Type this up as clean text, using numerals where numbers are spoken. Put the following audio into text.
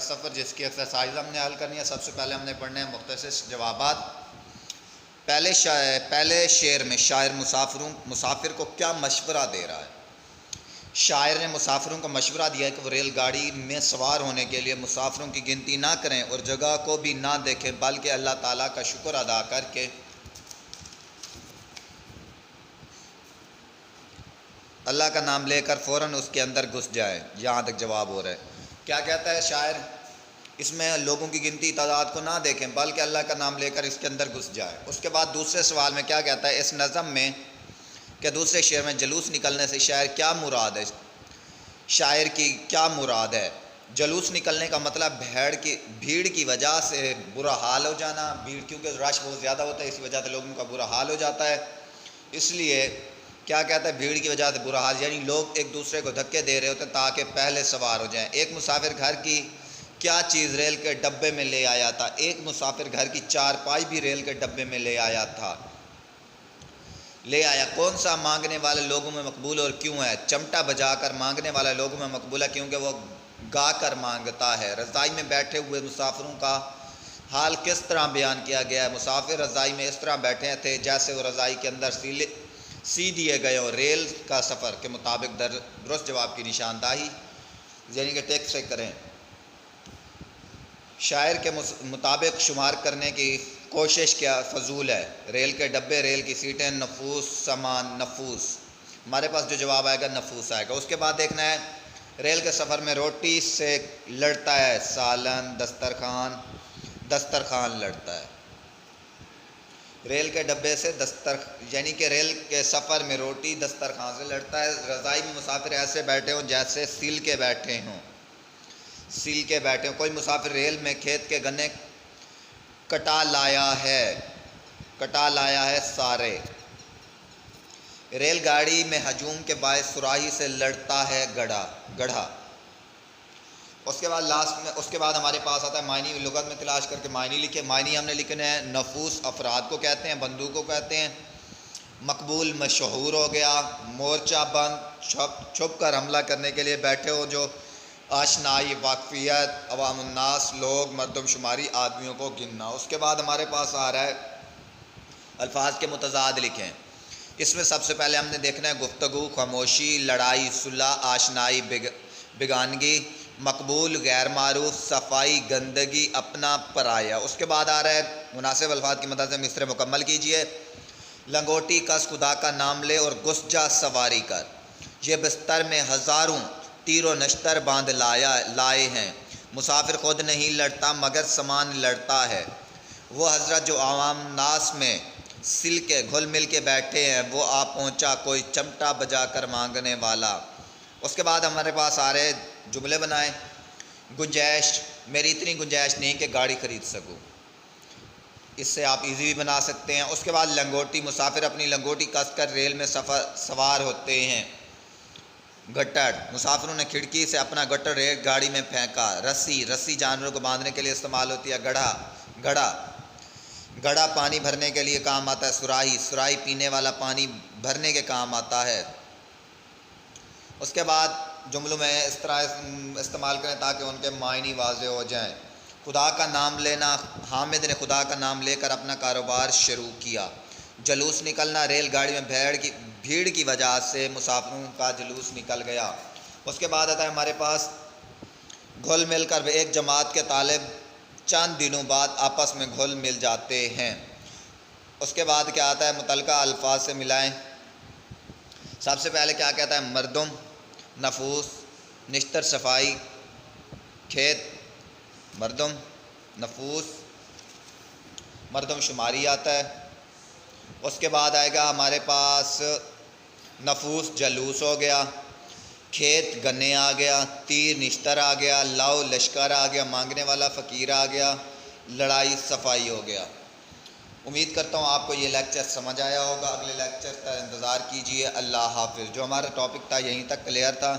सफ़र जिसकी एक्सरसाइज हमने हल करनी है। सबसे पहले हमने पढ़ने हैं मुख्तसर जवाबात। पहले शेर में शायर मुसाफिर को क्या मशवरा दे रहा है। शायर ने मुसाफिरों को मशवरा दिया है कि वो रेलगाड़ी में सवार होने के लिए मुसाफिरों की गिनती ना करें और जगह को भी ना देखें, बल्कि अल्लाह ताला का शुक्र अदा करके अल्लाह का नाम लेकर फ़ौरन उसके अंदर घुस जाए। यहाँ तक जवाब हो रहा है। क्या कहता है शायर, इसमें लोगों की गिनती तादाद को ना देखें बल्कि अल्लाह का नाम लेकर इसके अंदर घुस जाए। उसके बाद दूसरे सवाल में क्या कहता है, इस नज़म में क्या दूसरे शेर में जलूस निकलने से शायर क्या मुराद है, शायर की क्या मुराद है। जलूस निकलने का मतलब भीड़ की वजह से बुरा हाल हो जाना। भीड़ क्योंकि रश बहुत ज़्यादा होता है, इसी वजह से लोगों का बुरा हाल हो जाता है। इसलिए क्या कहता है, भीड़ की वजह से बुरा हाल, यानी लोग एक दूसरे को धक्के दे रहे होते हैं ताकि पहले सवार हो जाएं। एक मुसाफिर घर की क्या चीज़ रेल के डब्बे में ले आया था। एक मुसाफिर घर की चारपाई भी रेल के डब्बे में ले आया। कौन सा मांगने वाले लोगों में मकबूल और क्यों है। चिमटा बजाकर मांगने वाला लोगों में मकबूल है क्योंकि वो गा कर मांगता है। रज़ाई में बैठे हुए मुसाफिरों का हाल किस तरह बयान किया गया है। मुसाफिर रज़ाई में इस तरह बैठे थे जैसे वो रज़ाई के अंदर सी दिए गए हो। रेल का सफ़र के मुताबिक दुरुस्त जवाब की निशानदाही यानी कि टेक्स्ट से करें। शायर के मुताबिक शुमार करने की कोशिश क्या फजूल है। रेल के डब्बे, रेल की सीटें, नफूस, सामान, नफूस। हमारे पास जो जवाब आएगा नफूस आएगा। उसके बाद देखना है, रेल के सफ़र में रोटी से लड़ता है सालन, दस्तरखान लड़ता है। रेल के डब्बे से यानी कि रेल के सफ़र में रोटी दस्तरखान से लड़ता है। रज़ाई में मुसाफिर ऐसे बैठे हों जैसे सील के बैठे हों। कोई मुसाफिर रेल में खेत के गन्ने कटा लाया है सारे। रेलगाड़ी में हजूम के बायस सुराही से लड़ता है गधा। उसके बाद हमारे पास आता है मायनी। लुगत में तलाश करके मायनी लिखे। मायनी हमने लिखने हैं, नफूस अफराद को कहते हैं, बंदूक को कहते हैं। मकबूल मशहूर हो गया। मोर्चा बंद, छुप कर हमला करने के लिए बैठे हो जो। आशनाई, वाकफियत, अवामुन्नास, लोग, मर्दमशुमारी, आदमियों को गिनना। उसके बाद हमारे पास आ रहा है अल्फाज के मुतज़ाद लिखें। इसमें सबसे पहले हमने देखना है गुफ्तगू, खामोशी, लड़ाई, सुलह, आशनाई, बेगानगी, मकबूल, गैर मारूफ, सफाई, गंदगी, अपना, पराया। उसके बाद आ रहा है मुनासिब अल्फाज की मदद से मिसरे मुकम्मल कीजिए। लंगोटी कस खुदा का नाम ले और घुस जा सवारी कर। ये बिस्तर में हज़ारों तीरो नश्तर बांध लाए हैं। मुसाफिर खुद नहीं लड़ता मगर सामान लड़ता है। वो हज़रत जो आवाम नास में सिल के घुल मिल के बैठे हैं वो आ पहुँचा कोई चमटा बजा कर मांगने वाला। उसके बाद हमारे पास आ रहे जुमले बनाएं। गुंजाइश, मेरी इतनी गुंजाइश नहीं कि गाड़ी ख़रीद सकूँ। इससे आप इजी भी बना सकते हैं। उसके बाद लंगोटी, मुसाफिर अपनी लंगोटी कस कर रेल में सवार होते हैं। गट्टर, मुसाफिरों ने खिड़की से अपना गट्टर रेल गाड़ी में फेंका। रस्सी जानवरों को बांधने के लिए इस्तेमाल होती है। गड़ा पानी भरने के लिए काम आता है। सुराही पीने वाला पानी भरने के काम आता है। उसके बाद जुमलों में इस तरह इस्तेमाल करें ताकि उनके मायनी वाज़ेह हो जाएं। खुदा का नाम लेना, हामिद ने खुदा का नाम लेकर अपना कारोबार शुरू किया। जलूस निकलना, रेलगाड़ी में भीड़ की वजह से मुसाफिरों का जुलूस निकल गया। उसके बाद आता है हमारे पास घुल मिल कर एक जमात के तालिब चंद दिनों बाद आपस में घुल मिल जाते हैं। उसके बाद क्या आता है, मुतलका अल्फाज से मिलाएं। सबसे पहले क्या कहता है, मर्दम, नफूस, निश्तर, सफाई, खेत, मर्दम, नफूस, मर्दम शुमारी आता है। उसके बाद आएगा हमारे पास नफूस जलूस हो गया, खेत गन्ने आ गया, तीर निश्तर आ गया, लाओ लश्कर आ गया, मांगने वाला फ़कीर आ गया, लड़ाई सफाई हो गया। उम्मीद करता हूँ आपको ये लेक्चर समझ आया होगा। अगले लेक्चर का इंतज़ार कीजिए। अल्लाह हाफ़िज़। जो हमारा टॉपिक था यहीं तक क्लियर था।